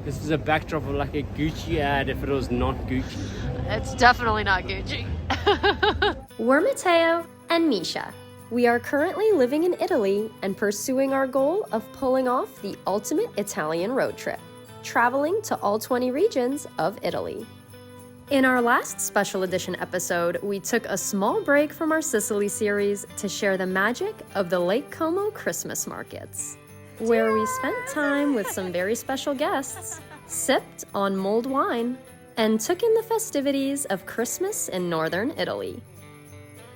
This is a backdrop of like a Gucci ad if it was not Gucci. It's definitely not Gucci. We're Matteo and Micha. We are currently living in Italy and pursuing our goal of pulling off the ultimate Italian road trip, traveling to all 20 regions of Italy. In our last special edition episode, we took a small break from our Sicily series to share the magic of the Lake Como Christmas Markets, where we spent time with some very special guests, sipped on mulled wine, and took in the festivities of Christmas in northern Italy.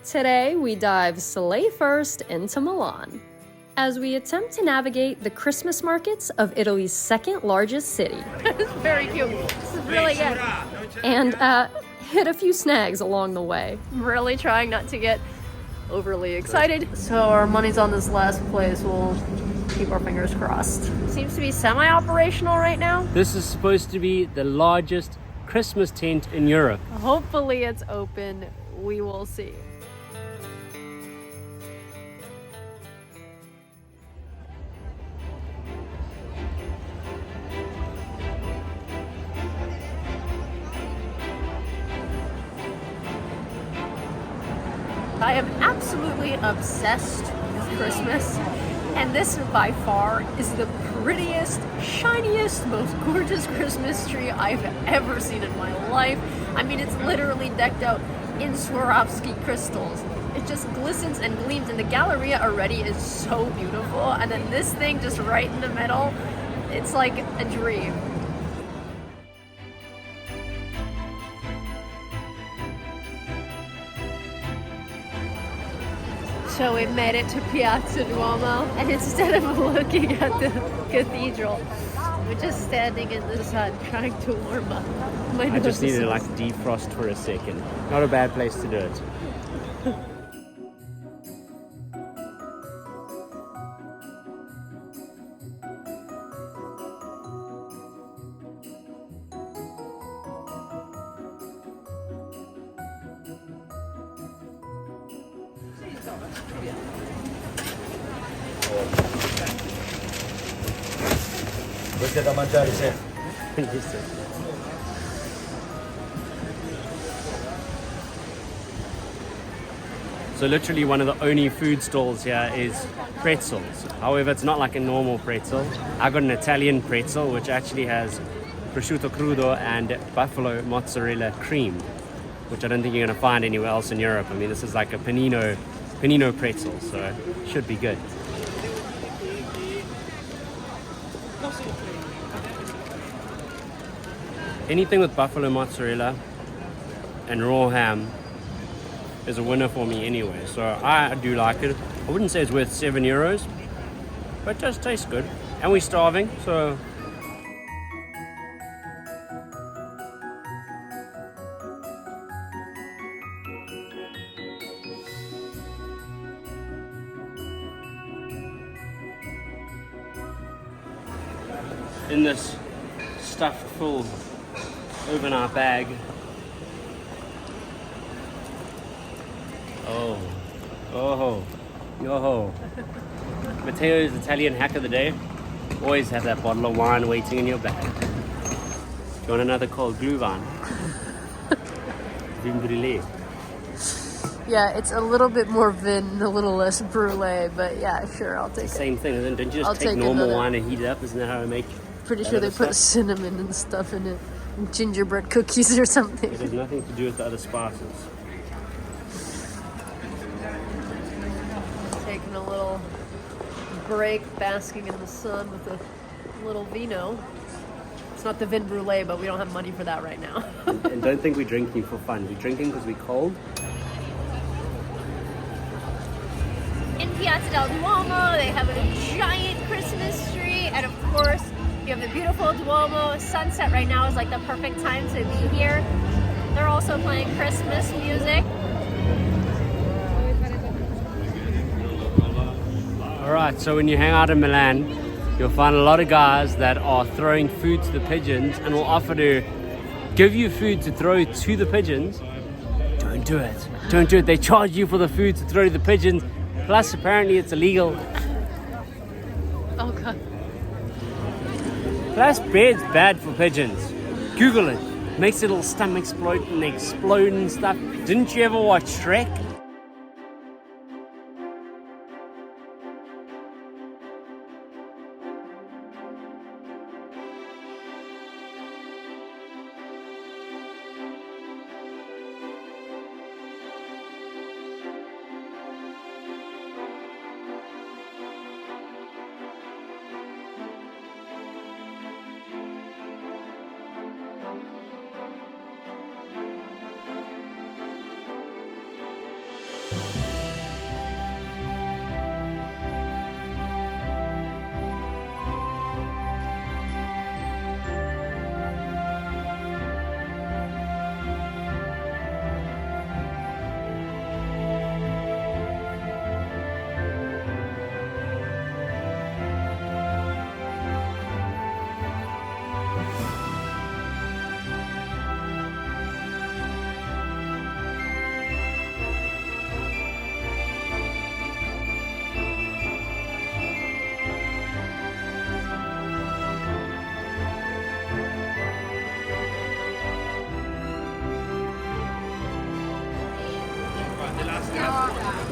Today, we dive sleigh first into Milan, as we attempt to navigate the Christmas markets of Italy's second largest city. It's very cute. This is really good. And hit a few snags along the way. I'm really trying not to get overly excited. So our money's on this last place. We'll keep our fingers crossed. Seems to be semi-operational right now. This is supposed to be the largest Christmas tent in Europe. Hopefully it's open. We will see. I am absolutely obsessed with Christmas, and this by far is the prettiest, shiniest, most gorgeous Christmas tree I've ever seen in my life. I mean, it's literally decked out in Swarovski crystals. It just glistens and gleams, and the Galleria already is so beautiful, and then this thing just right in the middle, it's like a dream. So we made it to Piazza Duomo, and instead of looking at the cathedral, we're just standing in the sun trying to warm up. I just needed to like defrost for a second. Not a bad place to do it. Queste da mangiare, sì. So literally one of the only food stalls here is pretzels. However, it's not like a normal pretzel. I got an Italian pretzel which actually has prosciutto crudo and buffalo mozzarella cream, which I don't think you're going to find anywhere else in Europe. I mean, this is like a panino pretzel, so it should be good. Anything with buffalo mozzarella and raw ham is a winner for me anyway, so I do like it. I wouldn't say it's worth €7, but it does taste good. And we're starving, so in this stuffed full over in our bag. Oh, yo-ho. Matteo's Italian hack of the day. Always have that bottle of wine waiting in your bag. Do you want another cold glühwein? Vin brûlé. Yeah, it's a little bit more vin, a little less brulee, but yeah, sure, I'll take it. Same thing, don't you just I'll take take normal another. wine and heat it up? Isn't that how I make? Pretty sure they put cinnamon and stuff in it. And gingerbread cookies or something. It has nothing to do with the other spices. Taking a little break, basking in the sun with a little vino. It's not the vin brulee, but we don't have money for that right now. And don't think we're drinking for fun. We're drinking because we're cold. In Piazza del Duomo, they have a giant Christmas tree, and of course, you have the beautiful Duomo. Sunset right now is like the perfect time to be here. They're also playing Christmas music. Alright, so when you hang out in Milan, you'll find a lot of guys that are throwing food to the pigeons and will offer to give you food to throw to the pigeons. Don't do it. Don't do it. They charge you for the food to throw to the pigeons. Plus, apparently it's illegal. Oh, God. Plus, bread's bad for pigeons. Google it. Makes their little stomach explode and they explode and stuff. Didn't you ever watch Shrek?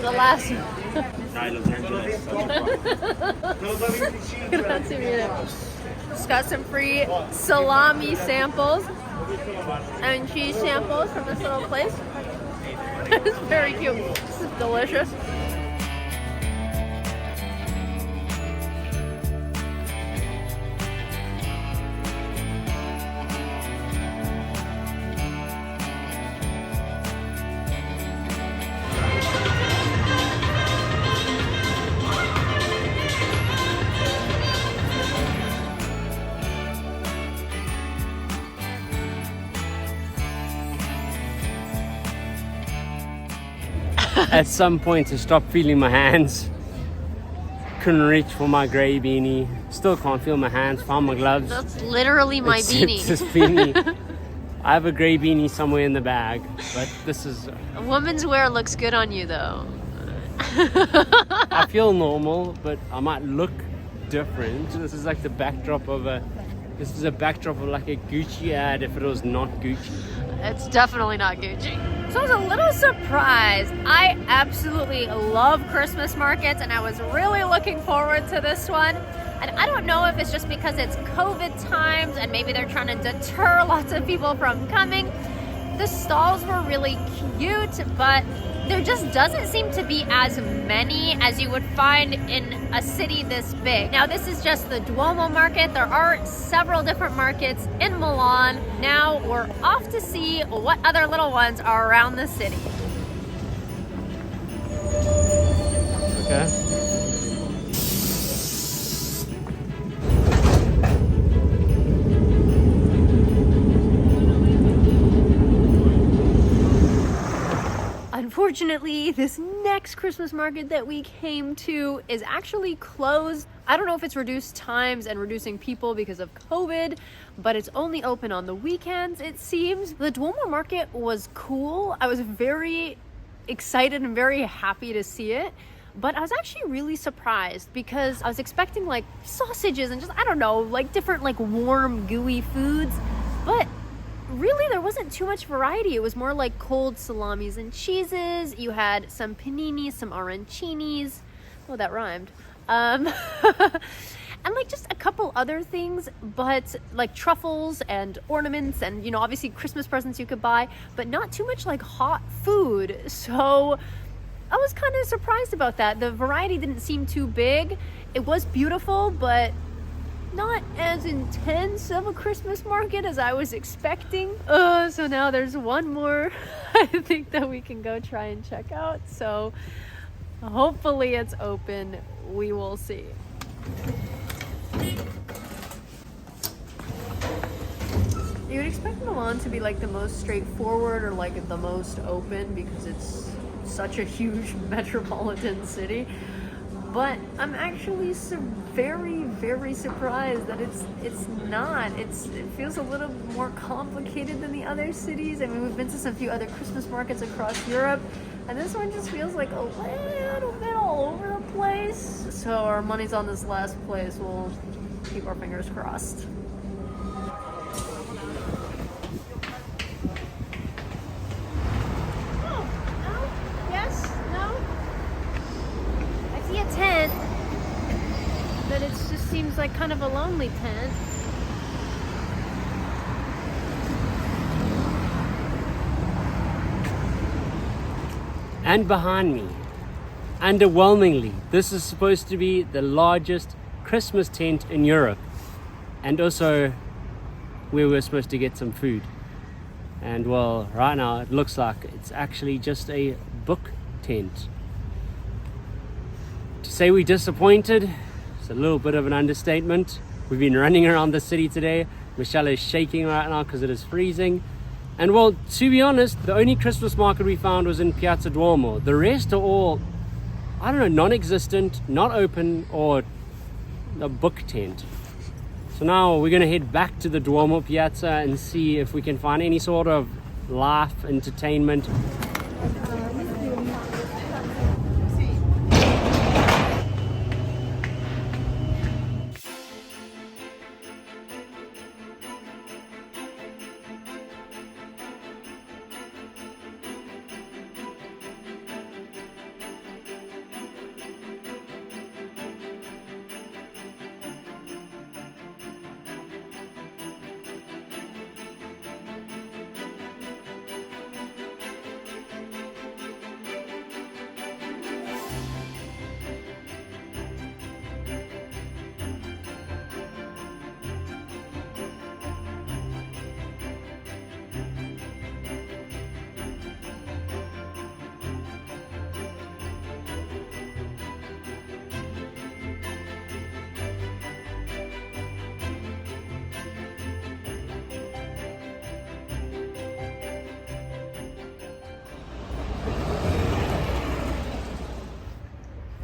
The last Los Angeles. Grazie mille. Just got some free salami samples and cheese samples from this little place. It's very cute. This is delicious. At some point to stop feeling my hands. Couldn't reach for my grey beanie. Still can't feel my hands. Found my gloves. That's literally my beanie. This beanie. I have a grey beanie somewhere in the bag, but this is... Woman's wear looks good on you though. I feel normal, but I might look different. This is like the backdrop of a... This is a backdrop of like a Gucci ad if it was not Gucci. It's definitely not Gucci. So I was a little surprised. I absolutely love Christmas markets and I was really looking forward to this one. And I don't know if it's just because it's COVID times and maybe they're trying to deter lots of people from coming. The stalls were really cute, but there just doesn't seem to be as many as you would find in a city this big. Now this is just the Duomo market. There are several different markets in Milan. Now we're off to see what other little ones are around the city. Okay. Unfortunately, this next Christmas market that we came to is actually closed. I don't know if it's reduced times and reducing people because of COVID, but it's only open on the weekends, it seems. The Duomo market was cool. I was very excited and very happy to see it, but I was actually really surprised because I was expecting like sausages and just, I don't know, like different like warm, gooey foods, but really there wasn't too much variety. It was more like cold salamis and cheeses. You had some paninis, some arancinis. Oh, that rhymed. And like just a couple other things, but like truffles and ornaments and, you know, obviously Christmas presents you could buy, but not too much like hot food. So I was kind of surprised about that. The variety didn't seem too big. It was beautiful, but not as intense of a Christmas market as I was expecting. So now there's one more I think that we can go try and check out. So hopefully it's open. We will see. You would expect Milan to be like the most straightforward or like the most open because it's such a huge metropolitan city. But I'm actually very, very surprised that it's not. It feels a little more complicated than the other cities. I mean, we've been to some few other Christmas markets across Europe, and this one just feels like a little bit all over the place. So our money's on this last place. We'll keep our fingers crossed. seems like kind of a lonely tent. And behind me, underwhelmingly, this is supposed to be the largest Christmas tent in Europe, and also where we're supposed to get some food. And well, right now it looks like it's actually just a book tent. To say we're disappointed is a little bit of an understatement. We've been running around the city today. Michelle is shaking right now because it is freezing. And well, to be honest, the only Christmas market we found was in Piazza Duomo. The rest are all, I don't know, non-existent, not open, or a book tent. So now we're gonna head back to the Duomo Piazza and see if we can find any sort of life, entertainment.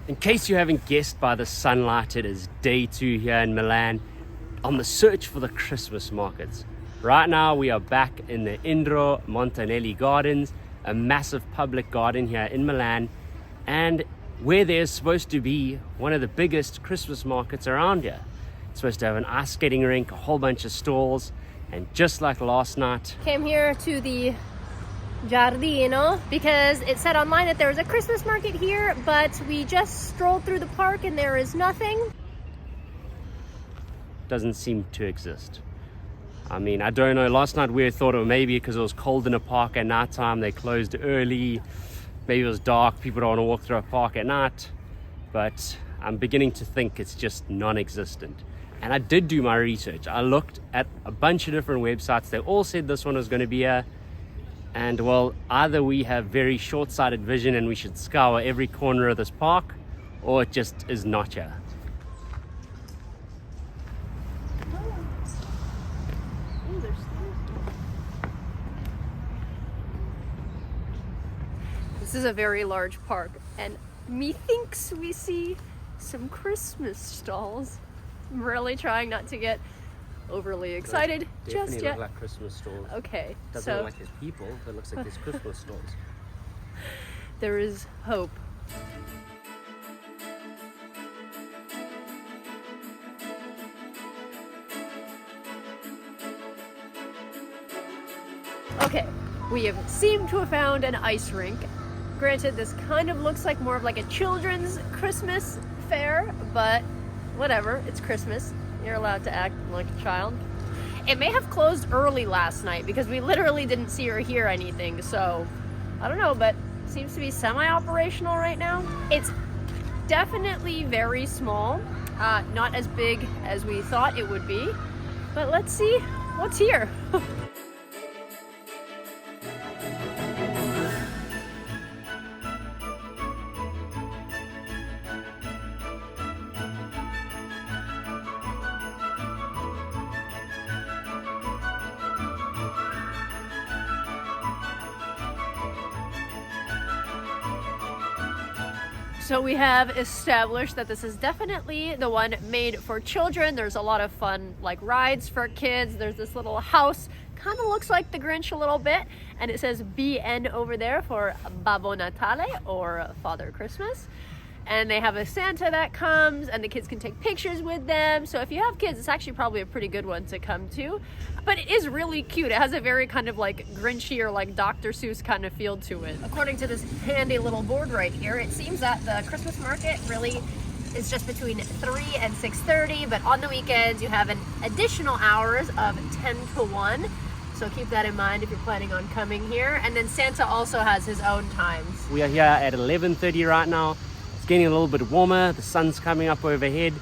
In case you haven't guessed by the sunlight, it is day 2 here in Milan on the search for the Christmas markets. Right now we are back in the Indro Montanelli gardens, a massive public garden here in Milan, and where there's supposed to be one of the biggest Christmas markets around here. It's supposed to have an ice skating rink, a whole bunch of stalls, and just like last night, Came here to the Giardino because it said online that there was a Christmas market here, but we just strolled through the park and there is nothing. doesn't seem to exist. I mean, I don't know, last night we thought it maybe because it was cold in a park at night time, they closed early, maybe it was dark, people don't want to walk through a park at night, but I'm beginning to think it's just non-existent. And I did do my research. I looked at a bunch of different websites, they all said this one was going to be here. And well, either we have very short-sighted vision and we should scour every corner of this park, or it just is not here. This is a very large park, and methinks we see some Christmas stalls. I'm really trying not to get overly excited just Definitely yet. look like Christmas stalls. Okay, Doesn't so look like there's people, but it looks like there's Christmas stalls. there is hope. Okay, we have seemed to have found an ice rink. Granted, this kind of looks like more of like a children's Christmas fair, but whatever, it's Christmas. You're allowed to act like a child. It may have closed early last night because we literally didn't see or hear anything, so I don't know, but it seems to be semi-operational right now. It's definitely very small, not as big as we thought it would be, but let's see what's here. So we have established that this is definitely the one made for children. There's a lot of fun like rides for kids. There's this little house, kind of looks like the Grinch a little bit, and it says BN over there for Babbo Natale or Father Christmas. And they have a Santa that comes and the kids can take pictures with them. So if you have kids, it's actually probably a pretty good one to come to. But it is really cute. It has a very kind of like Grinchy or like Dr. Seuss kind of feel to it. According to this handy little board right here, it seems that the Christmas market really is just between 3 and 6:30, but on the weekends you have an additional hours of 10 to 1. So keep that in mind if you're planning on coming here. And then Santa also has his own times. We are here at 11:30 right now. It's getting a little bit warmer. The sun's coming up overhead.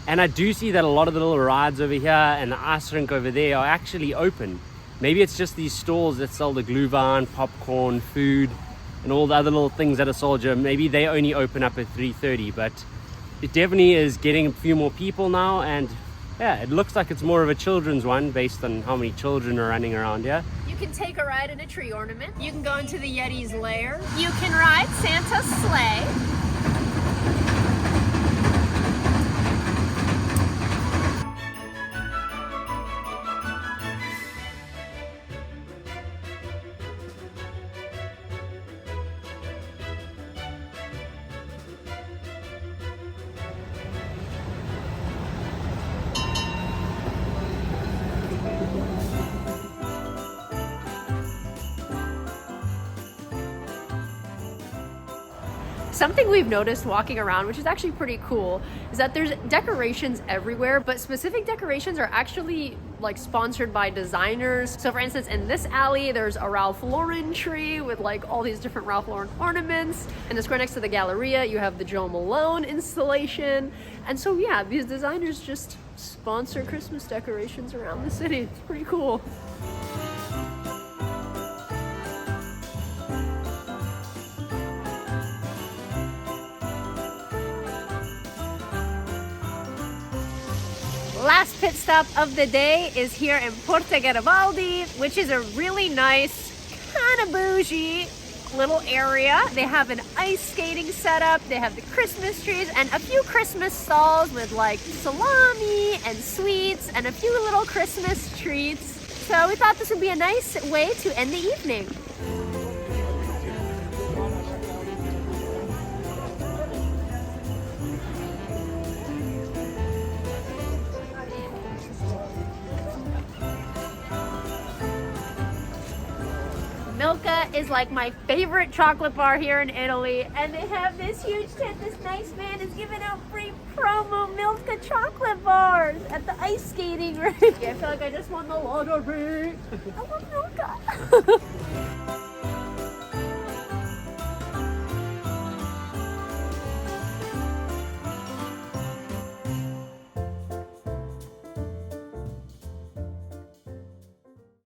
And I do see that a lot of the little rides over here and the ice rink over there are actually open. Maybe it's just these stalls that sell the glühwein, popcorn, food, and all the other little things that are sold here. Maybe they only open up at 3:30, but it definitely is getting a few more people now. And yeah, it looks like it's more of a children's one based on how many children are running around here. You can take a ride in a tree ornament. You can go into the Yeti's lair. You can ride Santa's sleigh. Something we've noticed walking around, which is actually pretty cool, is that there's decorations everywhere, but specific decorations are actually like sponsored by designers. So for instance, in this alley, there's a Ralph Lauren tree with like all these different Ralph Lauren ornaments. In the square next to the Galleria, you have the Joe Malone installation. And so yeah, these designers just sponsor Christmas decorations around the city. It's pretty cool. Last pit stop of the day is here in Porta Garibaldi, which is a really nice, kind of bougie little area. They have an ice skating setup, they have the Christmas trees, and a few Christmas stalls with like salami and sweets and a few little Christmas treats. So we thought this would be a nice way to end the evening. Milka is like my favorite chocolate bar here in Italy, and they have this huge tent. This nice man is giving out free promo Milka chocolate bars at the ice skating rink. I feel like I just won the lottery. I love Milka.